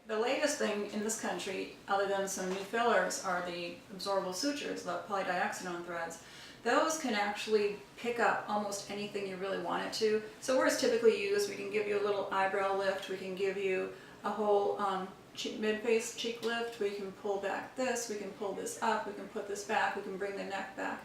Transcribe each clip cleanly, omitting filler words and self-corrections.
The latest thing in this country, other than some new fillers, are the absorbable sutures, the polydioxanone threads. Those can actually pick up almost anything you really want it to. So where it's typically used, we can give you a little eyebrow lift, we can give you a whole mid-face cheek lift, we can pull back this, we can pull this up, we can put this back, we can bring the neck back.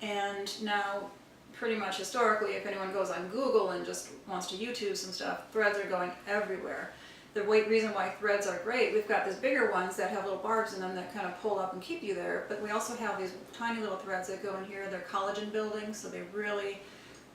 And now, pretty much historically, if anyone goes on Google and just wants to YouTube some stuff, threads are going everywhere. The reason why threads are great, we've got these bigger ones that have little barbs in them that kind of pull up and keep you there, but we also have these tiny little threads that go in here. They're collagen building, so they really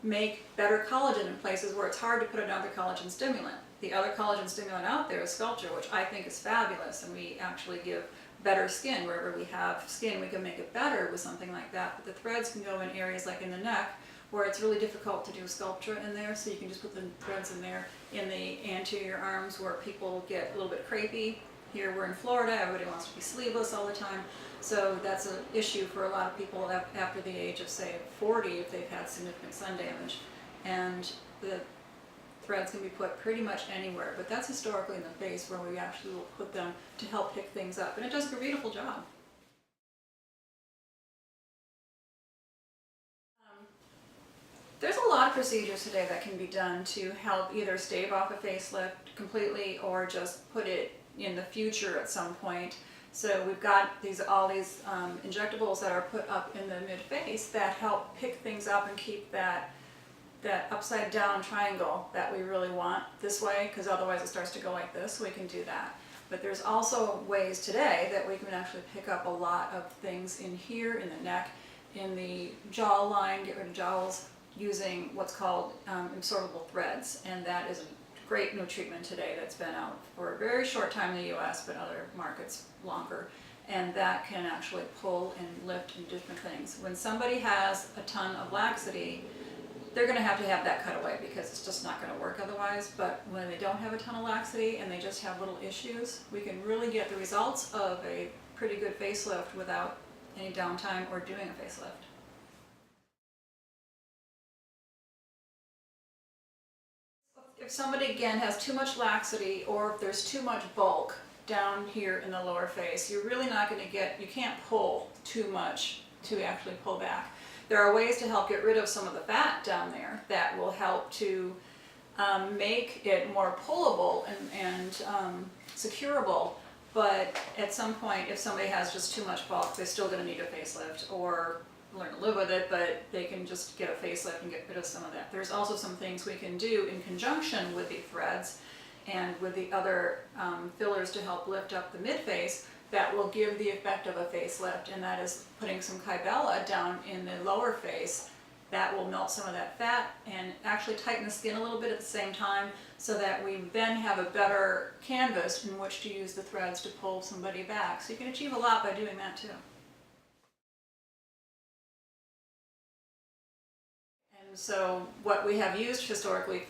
make better collagen in places where it's hard to put another collagen stimulant. The other collagen stimulant out there is Sculpture, which I think is fabulous, and we actually give better skin. Wherever we have skin, we can make it better with something like that, but the threads can go in areas like in the neck, where it's really difficult to do Sculpture in there, so you can just put the threads in there. In the anterior arms, where people get a little bit crepey. Here we're in Florida, everybody wants to be sleeveless all the time, so that's an issue for a lot of people after the age of, say, 40, if they've had significant sun damage. And the threads can be put pretty much anywhere, but that's historically in the face where we actually will put them to help pick things up, and it does a beautiful job. There's a lot of procedures today that can be done to help either stave off a facelift completely or just put it in the future at some point. So we've got all these injectables that are put up in the mid-face that help pick things up and keep that upside down triangle that we really want this way, because otherwise it starts to go like this, so we can do that. But there's also ways today that we can actually pick up a lot of things in here, in the neck, in the jawline, get rid of jowls, using what's called absorbable threads, and that is a great new treatment today that's been out for a very short time in the US, but other markets longer, and that can actually pull and lift and different things. When somebody has a ton of laxity, they're going to have that cut away because it's just not going to work otherwise. But when they don't have a ton of laxity and they just have little issues, we can really get the results of a pretty good facelift without any downtime or doing a facelift. If somebody, again, has too much laxity, or if there's too much bulk down here in the lower face, you're really not going to you can't pull too much to actually pull back. There are ways to help get rid of some of the fat down there that will help to make it more pullable and securable, but at some point, if somebody has just too much bulk, they're still going to need a facelift, or learn to live with it, but they can just get a facelift and get rid of some of that. There's also some things we can do in conjunction with the threads and with the other fillers to help lift up the mid-face that will give the effect of a facelift, and that is putting some Kybella down in the lower face. That will melt some of that fat and actually tighten the skin a little bit at the same time, so that we then have a better canvas in which to use the threads to pull somebody back. So you can achieve a lot by doing that too. So what we have used historically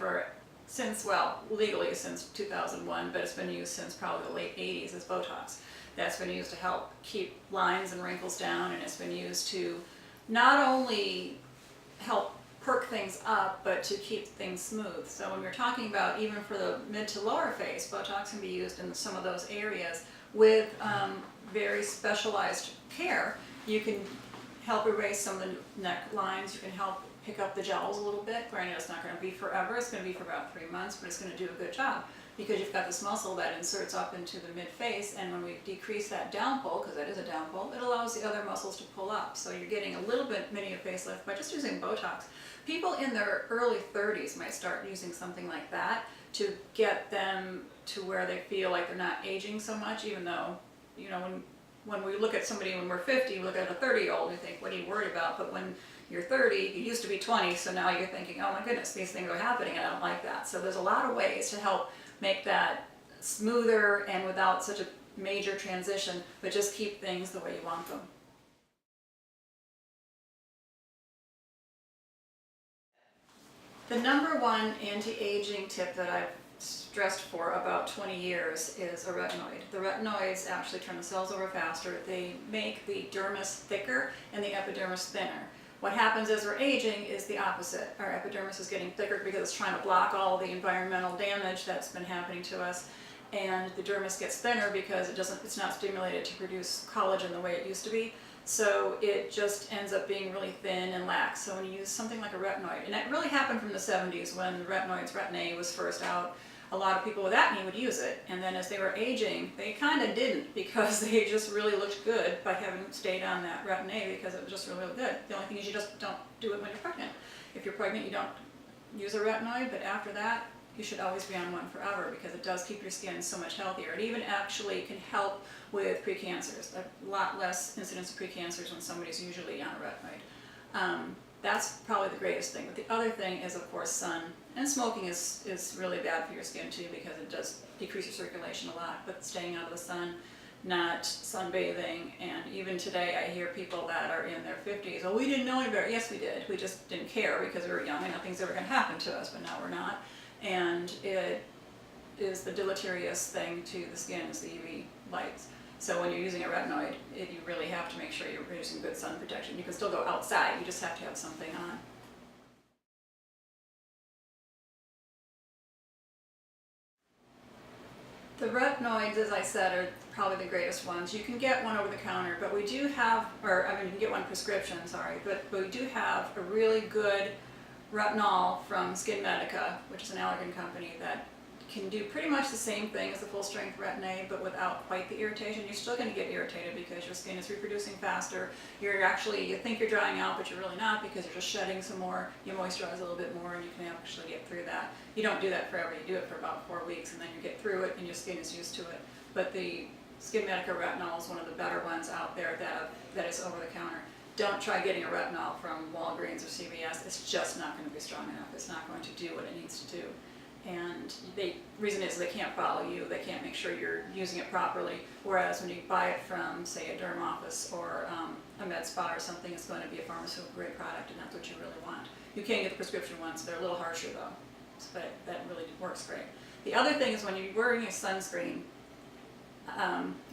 legally since 2001, but it's been used since probably the late 80s, is Botox. That's been used to help keep lines and wrinkles down, and it's been used to not only help perk things up, but to keep things smooth. So when we're talking about even for the mid to lower face, Botox can be used in some of those areas with very specialized care. You can help erase some of the neck lines, you can help pick up the jowls a little bit. Granted, it's not going to be forever, it's going to be for about 3 months, but it's going to do a good job because you've got this muscle that inserts up into the mid-face, and when we decrease that down pull, because that is a down pull, it allows the other muscles to pull up. So you're getting a little bit mini a facelift by just using Botox. People in their early 30s might start using something like that to get them to where they feel like they're not aging so much, even though, you know, when we look at somebody when we're 50, we look at a 30-year-old, we think, what are you worried about? But when you're 30, you used to be 20, so now you're thinking, oh my goodness, these things are happening and I don't like that. So there's a lot of ways to help make that smoother and without such a major transition, but just keep things the way you want them. The number one anti-aging tip that I've stressed for about 20 years is a retinoid. The retinoids actually turn the cells over faster. They make the dermis thicker and the epidermis thinner. What happens as we're aging is the opposite. Our epidermis is getting thicker because it's trying to block all the environmental damage that's been happening to us, and the dermis gets thinner because it's not stimulated to produce collagen the way it used to be. So it just ends up being really thin and lax. So when you use something like a retinoid, and it really happened from the 70s when the retinoids, Retin-A was first out, a lot of people with acne would use it, and then as they were aging, they kind of didn't, because they just really looked good by having stayed on that Retin-A, because it was just really, really good. The only thing is you just don't do it when you're pregnant. If you're pregnant, you don't use a retinoid, but after that, you should always be on one forever, because it does keep your skin so much healthier. It even actually can help with precancers. A lot less incidence of precancers when somebody's usually on a retinoid. That's probably the greatest thing. But the other thing is, of course, sun. And smoking is really bad for your skin too, because it does decrease your circulation a lot. But staying out of the sun, not sunbathing, and even today I hear people that are in their 50s, oh, we didn't know any better. Yes, we did. We just didn't care because we were young and nothing's ever going to happen to us, but now we're not. And it is the deleterious thing to the skin is the UV lights. So when you're using a retinoid, you really have to make sure you're using good sun protection. You can still go outside, you just have to have something on. The retinoids, as I said, are probably the greatest ones. You can get one over the counter, but we do have, you can get one prescription, sorry, but we do have a really good retinol from Cosmedical, which is an allergen company that can do pretty much the same thing as the full-strength Retin-A, but without quite the irritation. You're still going to get irritated because your skin is reproducing faster. You think you're drying out, but you're really not, because you're just shedding some more. You moisturize a little bit more, and you can actually get through that. You don't do that forever. You do it for about 4 weeks, and then you get through it, and your skin is used to it. But the Cosmedical retinol is one of the better ones out there that is over the counter. Don't try getting a retinol from Walgreens or CVS. It's just not going to be strong enough. It's not going to do what it needs to do. And the reason is they can't follow you. They can't make sure you're using it properly. Whereas when you buy it from, say, a derm office or a med spa or something, it's going to be a pharmaceutical grade product, and that's what you really want. You can get the prescription ones. They're a little harsher though, but that really works great. The other thing is when you're wearing a sunscreen,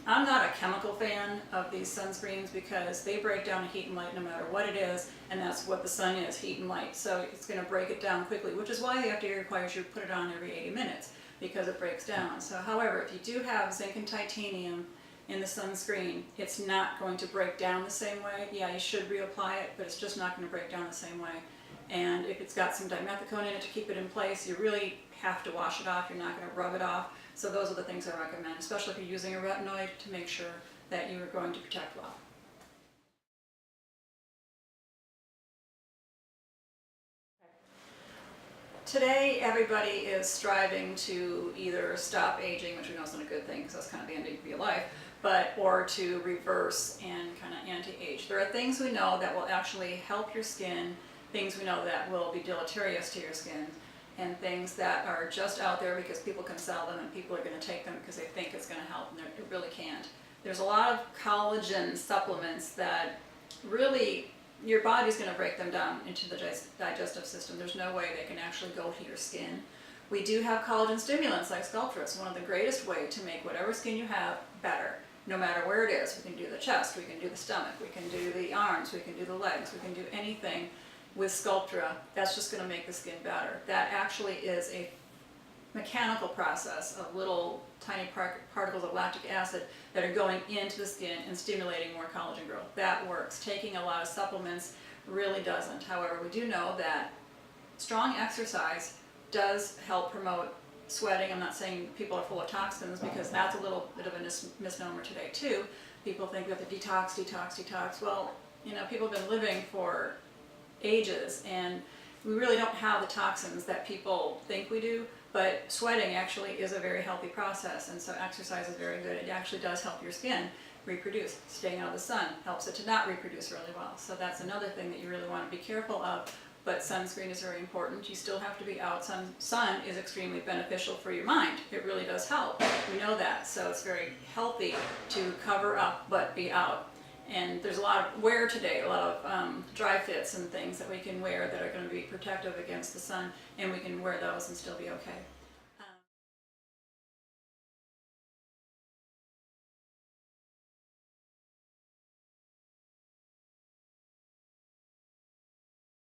I'm not a chemical fan of these sunscreens because they break down heat and light no matter what it is, and that's what the sun is, heat and light. So it's going to break it down quickly, which is why the FDA requires you to put it on every 80 minutes, because it breaks down. So however, if you do have zinc and titanium in the sunscreen, it's not going to break down the same way. Yeah, you should reapply it, but it's just not going to break down the same way. And if it's got some dimethicone in it to keep it in place, you really have to wash it off. You're not going to rub it off. So those are the things I recommend, especially if you're using a retinoid, to make sure that you are going to protect well. Today, everybody is striving to either stop aging, which we know is not a good thing because that's kind of the ending of your life, or to reverse and kind of anti-age. There are things we know that will actually help your skin, things we know that will be deleterious to your skin, and things that are just out there because people can sell them and people are going to take them because they think it's going to help, and it really can't. There's a lot of collagen supplements that really your body's going to break them down into the digestive system. There's no way they can actually go to your skin. We do have collagen stimulants like Sculptra. It's one of the greatest ways to make whatever skin you have better, no matter where it is. We can do the chest, we can do the stomach, we can do the arms, we can do the legs, we can do anything with Sculptra. That's just going to make the skin better. That actually is a mechanical process of little tiny particles of lactic acid that are going into the skin and stimulating more collagen growth. That works. Taking a lot of supplements really doesn't. However, we do know that strong exercise does help promote sweating. I'm not saying people are full of toxins, because that's a little bit of a misnomer today too. People think we have to detox. Well, people have been living for ages, and we really don't have the toxins that people think we do, but sweating actually is a very healthy process, and so exercise is very good. It actually does help your skin reproduce. Staying out of the sun helps it to not reproduce really well. So that's another thing that you really want to be careful of, but sunscreen is very important. You still have to be out. Sun is extremely beneficial for your mind. It really does help. We know that, so it's very healthy to cover up but be out. And there's a lot of wear today, a lot of dry fits and things that we can wear that are going to be protective against the sun, and we can wear those and still be okay.